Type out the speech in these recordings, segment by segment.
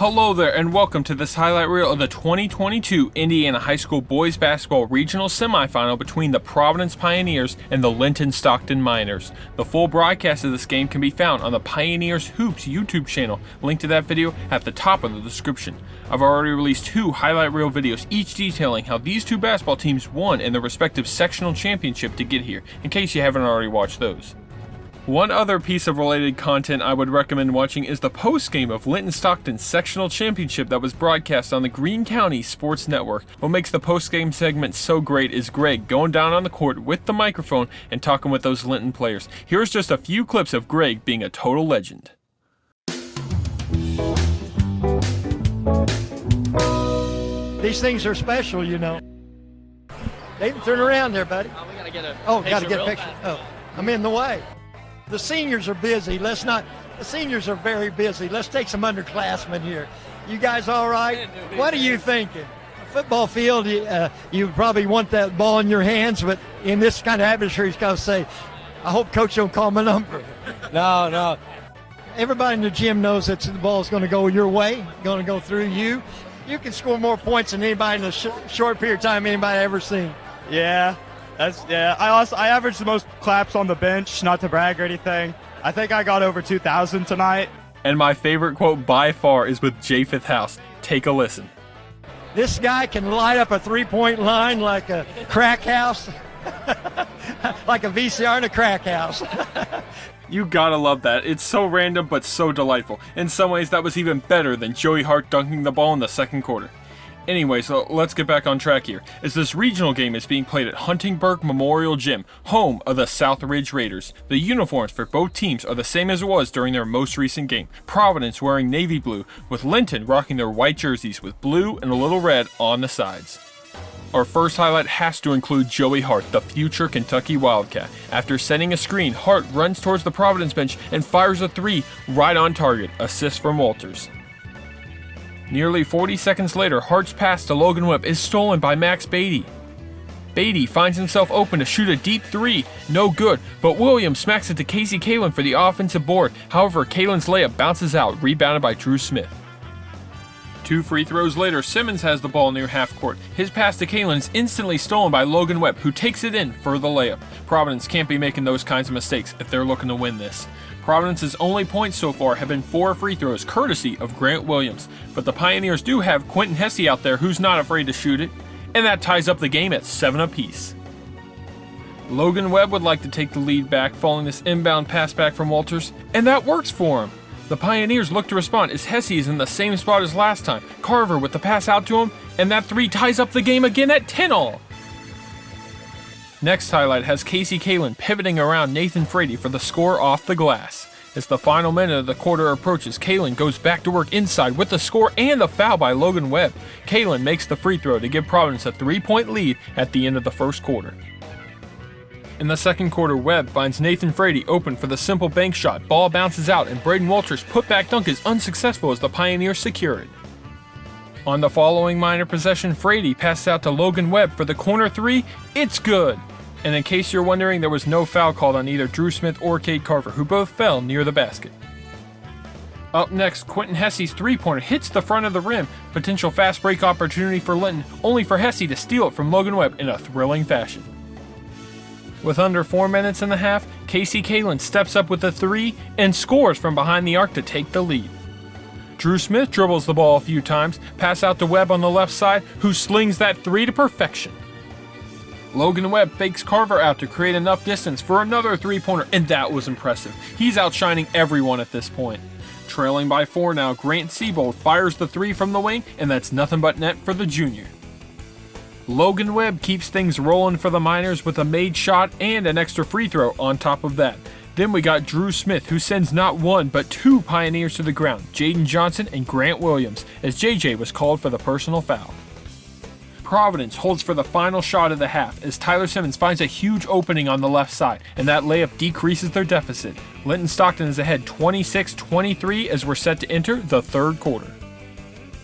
Hello there and welcome to this highlight reel of the 2022 Indiana High School Boys Basketball Regional Semifinal between the Providence Pioneers and the Linton-Stockton Miners. The full broadcast of this game can be found on the Pioneers Hoops YouTube channel. Link to that video at the top of the description. I've already released 2 highlight reel videos, each detailing how these 2 basketball teams won in their respective sectional championship to get here, in case you haven't already watched those. One other piece of related content I would recommend watching is the post-game of Linton-Stockton's sectional championship that was broadcast on the Greene County Sports Network. What makes the post-game segment so great is Greg going down on the court with the microphone and talking with those Linton players. Here's just a few clips of Greg being a total legend. These things are special, you know. They turn around there, buddy. We gotta get a gotta get a picture. Fast. Oh, I'm in the way. The seniors are busy. The seniors are very busy. Let's take some underclassmen here. You guys all right? What are you thinking? Football field, you probably want that ball in your hands, but in this kind of atmosphere, he's got to say, I hope coach don't call my number. No. Everybody in the gym knows that the ball is going to go your way, going to go through you. You can score more points than anybody in a short period of time anybody ever seen. Yeah. I averaged the most claps on the bench, not to brag or anything. I think I got over 2,000 tonight. And my favorite quote by far is with Japheth House. Take a listen. This guy can light up a three-point line like a crack house, like a VCR in a crack house. You gotta love that. It's so random but so delightful. In some ways that was even better than Joey Hart dunking the ball in the second quarter. Anyway, so let's get back on track here, as this regional game is being played at Huntingburg Memorial Gym, home of the Southridge Raiders. The uniforms for both teams are the same as it was during their most recent game. Providence wearing navy blue, with Linton rocking their white jerseys with blue and a little red on the sides. Our first highlight has to include Joey Hart, the future Kentucky Wildcat. After setting a screen, Hart runs towards the Providence bench and fires a 3 right on target, assist from Walters. Nearly 40 seconds later, Hart's pass to Logan Webb is stolen by Max Beatty. Beatty finds himself open to shoot a deep 3, no good, but Williams smacks it to Casey Kalen for the offensive board. However, Kalen's layup bounces out, rebounded by Drew Smith. 2 free throws later, Simmons has the ball near half court. His pass to Kalen is instantly stolen by Logan Webb, who takes it in for the layup. Providence can't be making those kinds of mistakes if they're looking to win this. Providence's only points so far have been 4 free throws, courtesy of Grant Williams. But the Pioneers do have Quentin Hesse out there who's not afraid to shoot it, and that ties up the game at 7 apiece. Logan Webb would like to take the lead back following this inbound pass back from Walters, and that works for him. The Pioneers look to respond as Hesse is in the same spot as last time. Carver with the pass out to him, and that 3 ties up the game again at 10-all. Next highlight has Casey Kalen pivoting around Nathan Frady for the score off the glass. As the final minute of the quarter approaches, Kalen goes back to work inside with the score and the foul by Logan Webb. Kalen makes the free throw to give Providence a 3-point lead at the end of the first quarter. In the second quarter, Webb finds Nathan Frady open for the simple bank shot. Ball bounces out and Braden Walters' putback dunk is unsuccessful as the Pioneers secure it. On the following minor possession, Frady passes out to Logan Webb for the corner 3. It's good! And in case you're wondering, there was no foul called on either Drew Smith or Cade Carver, who both fell near the basket. Up next, Quentin Hesse's 3-pointer hits the front of the rim. Potential fast break opportunity for Linton, only for Hesse to steal it from Logan Webb in a thrilling fashion. With under 4 minutes in the half, Casey Kalen steps up with a 3 and scores from behind the arc to take the lead. Drew Smith dribbles the ball a few times, pass out to Webb on the left side, who slings that 3 to perfection. Logan Webb fakes Carver out to create enough distance for another 3-pointer, and that was impressive. He's outshining everyone at this point. Trailing by 4 now, Grant Seabold fires the 3 from the wing, and that's nothing but net for the junior. Logan Webb keeps things rolling for the Miners with a made shot and an extra free throw on top of that. Then we got Drew Smith, who sends not 1 but 2 Pioneers to the ground, Jaden Johnson and Grant Williams, as JJ was called for the personal foul. Providence holds for the final shot of the half as Tyler Simmons finds a huge opening on the left side, and that layup decreases their deficit. Linton-Stockton is ahead 26-23 as we're set to enter the third quarter.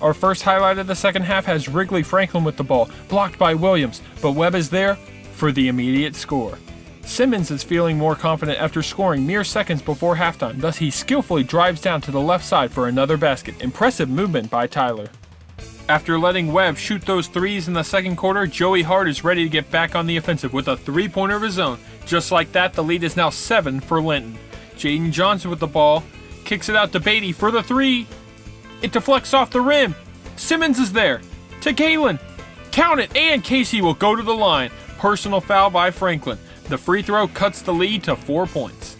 Our first highlight of the second half has Wrigley Franklin with the ball, blocked by Williams, but Webb is there for the immediate score. Simmons is feeling more confident after scoring mere seconds before halftime, thus he skillfully drives down to the left side for another basket. Impressive movement by Tyler. After letting Webb shoot those threes in the second quarter, Joey Hart is ready to get back on the offensive with a three-pointer of his own. Just like that, the lead is now 7 for Linton. Jaden Johnson with the ball, kicks it out to Beatty for the three. It deflects off the rim. Simmons is there. To Galen. Count it, and Casey will go to the line. Personal foul by Franklin. The free throw cuts the lead to 4 points.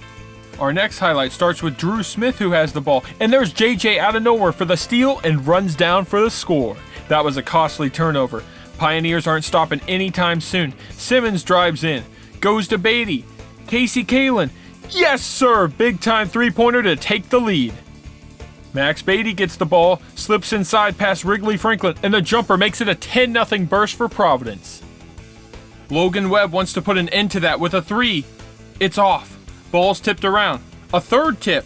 Our next highlight starts with Drew Smith, who has the ball, and there's JJ out of nowhere for the steal and runs down for the score. That was a costly turnover. Pioneers aren't stopping anytime soon. Simmons drives in, goes to Beatty. Casey Kalen. Yes, sir! Big time three-pointer to take the lead. Max Beatty gets the ball, slips inside past Wrigley Franklin, and the jumper makes it a 10-0 burst for Providence. Logan Webb wants to put an end to that with a three. It's off. Ball's tipped around. A third tip.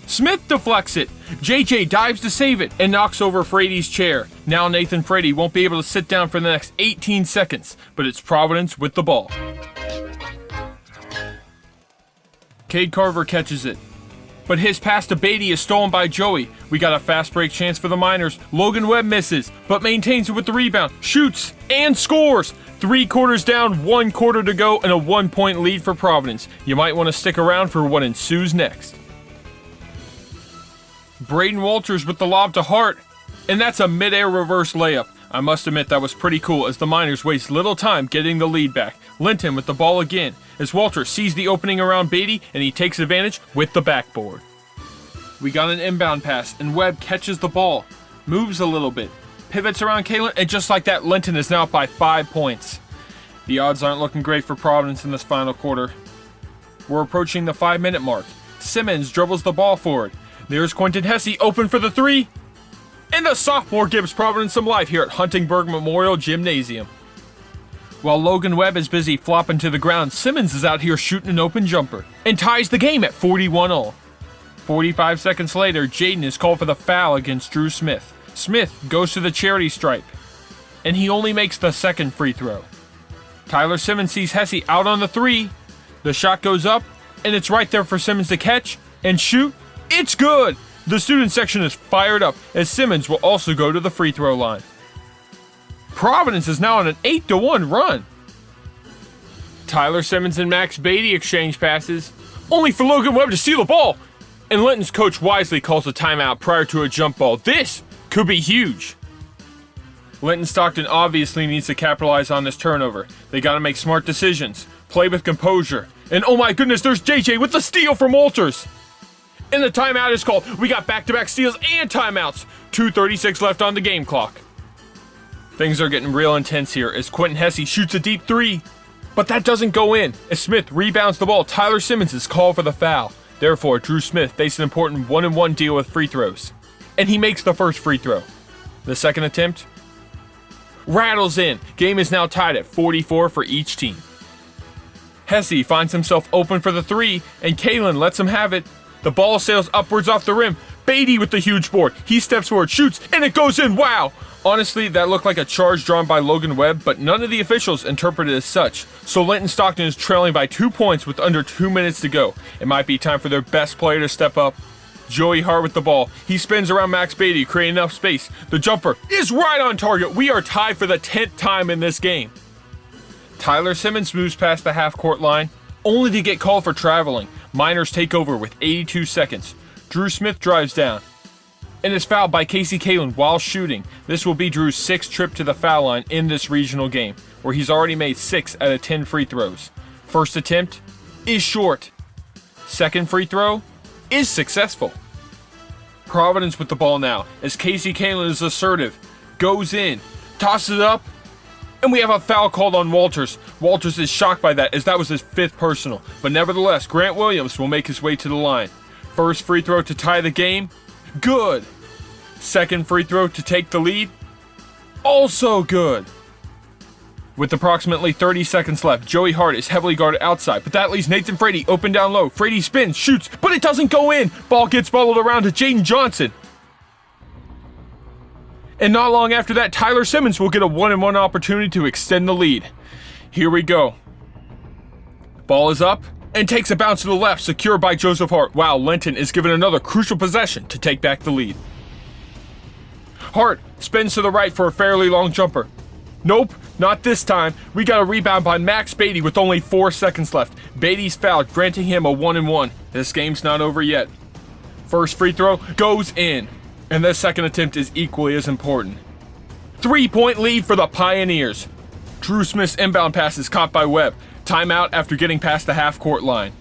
Smith deflects it. JJ dives to save it and knocks over Frady's chair. Now Nathan Frady won't be able to sit down for the next 18 seconds, but it's Providence with the ball. Cade Carver catches it, but his pass to Beatty is stolen by Joey. We got a fast break chance for the Miners. Logan Webb misses, but maintains it with the rebound, shoots, and scores. 3 quarters down, 1 quarter to go, and a 1-point lead for Providence. You might want to stick around for what ensues next. Braden Walters with the lob to Hart, and that's a mid-air reverse layup. I must admit that was pretty cool as the Miners waste little time getting the lead back. Linton with the ball again as Walters sees the opening around Beatty and he takes advantage with the backboard. We got an inbound pass and Webb catches the ball, moves a little bit, pivots around Kalen, and just like that, Linton is now up by 5 points. The odds aren't looking great for Providence in this final quarter. We're approaching the 5-minute mark. Simmons dribbles the ball forward. There's Quentin Hesse open for the three. And the sophomore gives Providence some life here at Huntingburg Memorial Gymnasium. While Logan Webb is busy flopping to the ground, Simmons is out here shooting an open jumper and ties the game at 41-all. 45 seconds later, Jaden is called for the foul against Drew Smith. Smith goes to the charity stripe, and he only makes the second free throw. Tyler Simmons sees Hesse out on the three. The shot goes up, and it's right there for Simmons to catch and shoot. It's good! The student section is fired up as Simmons will also go to the free throw line. Providence is now on an 8-1 run. Tyler Simmons and Max Beatty exchange passes, only for Logan Webb to steal the ball. And Linton's coach wisely calls a timeout prior to a jump ball. This could be huge. Linton-Stockton obviously needs to capitalize on this turnover. They got to make smart decisions, play with composure. And oh my goodness, there's JJ with the steal from Walters. And the timeout is called. We got back-to-back steals and timeouts. 2:36 left on the game clock. Things are getting real intense here as Quentin Hesse shoots a deep three. But that doesn't go in. As Smith rebounds the ball, Tyler Simmons is called for the foul. Therefore, Drew Smith faced an important 1-and-1 deal with free throws. And he makes the first free throw. The second attempt rattles in. Game is now tied at 44 for each team. Hesse finds himself open for the three, and Kalen lets him have it. The ball sails upwards off the rim. Beatty with the huge board. He steps forward, shoots, and it goes in. Wow! Honestly, that looked like a charge drawn by Logan Webb, but none of the officials interpreted it as such. So Linton-Stockton is trailing by 2 points with under 2 minutes to go. It might be time for their best player to step up. Joey Hart with the ball. He spins around Max Beatty, creating enough space. The jumper is right on target. We are tied for the 10th time in this game. Tyler Simmons moves past the half-court line, only to get called for traveling. Miners take over with 82 seconds. Drew Smith drives down and is fouled by Casey Kalen while shooting. This will be Drew's 6th trip to the foul line in this regional game, where he's already made 6 out of 10 free throws. First attempt is short. Second free throw is successful. Providence with the ball now, as Casey Kalen is assertive, goes in, tosses it up, and we have a foul called on Walters. Walters is shocked by that, as that was his 5th personal. But nevertheless, Grant Williams will make his way to the line. First free throw to tie the game, good. Second free throw to take the lead, also good. With approximately 30 seconds left, Joey Hart is heavily guarded outside, but that leaves Nathan Frady open down low. Frady spins, shoots, but it doesn't go in. Ball gets bubbled around to Jaden Johnson. And not long after that, Tyler Simmons will get a 1-and-1 opportunity to extend the lead. Here we go. Ball is up and takes a bounce to the left, secured by Joseph Hart. Wow, Linton is given another crucial possession to take back the lead. Hart spins to the right for a fairly long jumper. Nope, not this time. We got a rebound by Max Beatty with only 4 seconds left. Beatty's fouled, granting him a 1-and-1. This game's not over yet. First free throw goes in, and the second attempt is equally as important. 3-point lead for the Pioneers. Drew Smith's inbound pass is caught by Webb. Timeout after getting past the half-court line.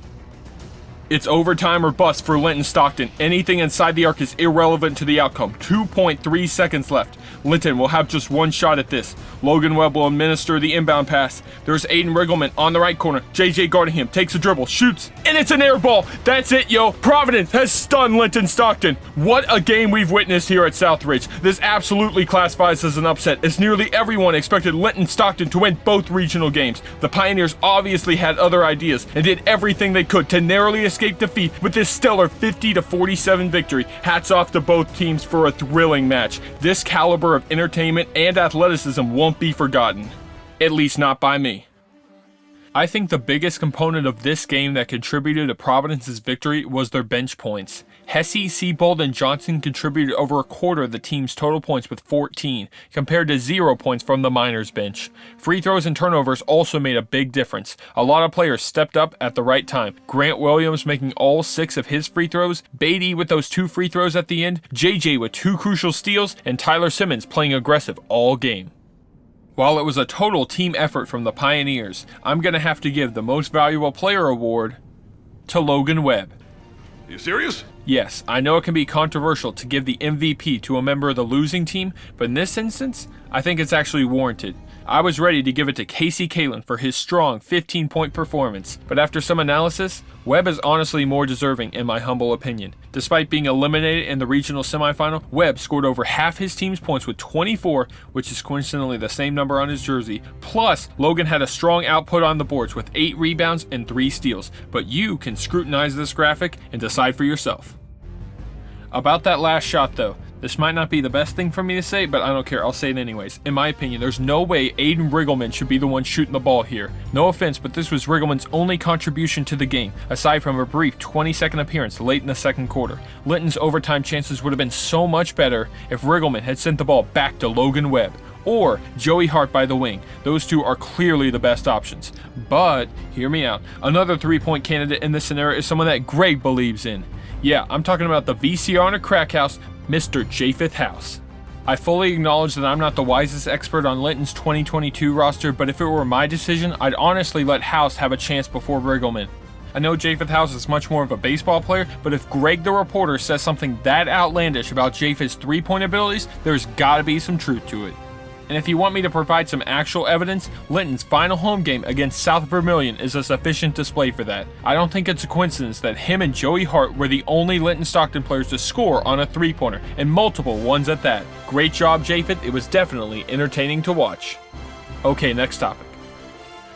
It's overtime or bust for Linton-Stockton. Anything inside the arc is irrelevant to the outcome. 2.3 seconds left. Linton will have just one shot at this. Logan Webb will administer the inbound pass. There's Aiden Riggleman on the right corner. JJ guarding him, takes a dribble, shoots, and it's an air ball. That's it, yo. Providence has stunned Linton-Stockton. What a game we've witnessed here at Southridge. This absolutely classifies as an upset, as nearly everyone expected Linton-Stockton to win both regional games. The Pioneers obviously had other ideas and did everything they could to narrowly escape defeat with this stellar 50-47 victory. Hats off to both teams for a thrilling match. This caliber of entertainment and athleticism won't be forgotten. At least not by me. I think the biggest component of this game that contributed to Providence's victory was their bench points. Hesse, Seabold, and Johnson contributed over a quarter of the team's total points with 14, compared to 0 points from the Miners bench. Free throws and turnovers also made a big difference. A lot of players stepped up at the right time. Grant Williams making all 6 of his free throws, Beatty with those 2 free throws at the end, JJ with 2 crucial steals, and Tyler Simmons playing aggressive all game. While it was a total team effort from the Pioneers, I'm going to have to give the Most Valuable Player award to Logan Webb. Are you serious? Yes, I know it can be controversial to give the MVP to a member of the losing team, but in this instance, I think it's actually warranted. I was ready to give it to Casey Kalin for his strong 15-point performance, but after some analysis, Webb is honestly more deserving in my humble opinion. Despite being eliminated in the regional semifinal, Webb scored over half his team's points with 24, which is coincidentally the same number on his jersey. Plus, Logan had a strong output on the boards with 8 rebounds and 3 steals, but you can scrutinize this graphic and decide for yourself. About that last shot though, this might not be the best thing for me to say, but I don't care, I'll say it anyways. In my opinion, there's no way Aiden Riggleman should be the one shooting the ball here. No offense, but this was Riggleman's only contribution to the game, aside from a brief 20-second appearance late in the second quarter. Linton's overtime chances would have been so much better if Riggleman had sent the ball back to Logan Webb or Joey Hart by the wing. Those two are clearly the best options. But, hear me out, another 3-point candidate in this scenario is someone that Greg believes in. Yeah, I'm talking about the VCR on a crack house, Mr. Japheth House. I fully acknowledge that I'm not the wisest expert on Linton's 2022 roster, but if it were my decision, I'd honestly let House have a chance before Riggleman. I know Japheth House is much more of a baseball player, but if Greg the reporter says something that outlandish about Japheth's 3-point abilities, there's gotta be some truth to it. And if you want me to provide some actual evidence, Linton's final home game against South Vermilion is a sufficient display for that. I don't think it's a coincidence that him and Joey Hart were the only Linton-Stockton players to score on a 3-pointer, and multiple ones at that. Great job, Japheth. It was definitely entertaining to watch. Okay, next topic.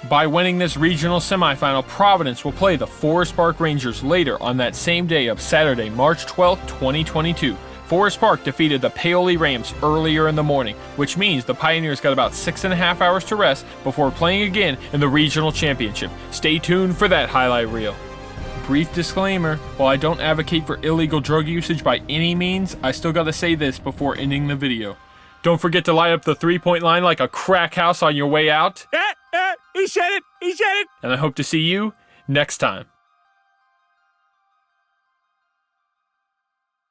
By winning this regional semifinal, Providence will play the Forest Park Rangers later on that same day of Saturday, March 12, 2022. Forest Park defeated the Paoli Rams earlier in the morning, which means the Pioneers got about 6.5 hours to rest before playing again in the regional championship. Stay tuned for that highlight reel. Brief disclaimer, while I don't advocate for illegal drug usage by any means, I still gotta say this before ending the video. Don't forget to light up the 3-point line like a crack house on your way out. He said it! He said it! And I hope to see you next time.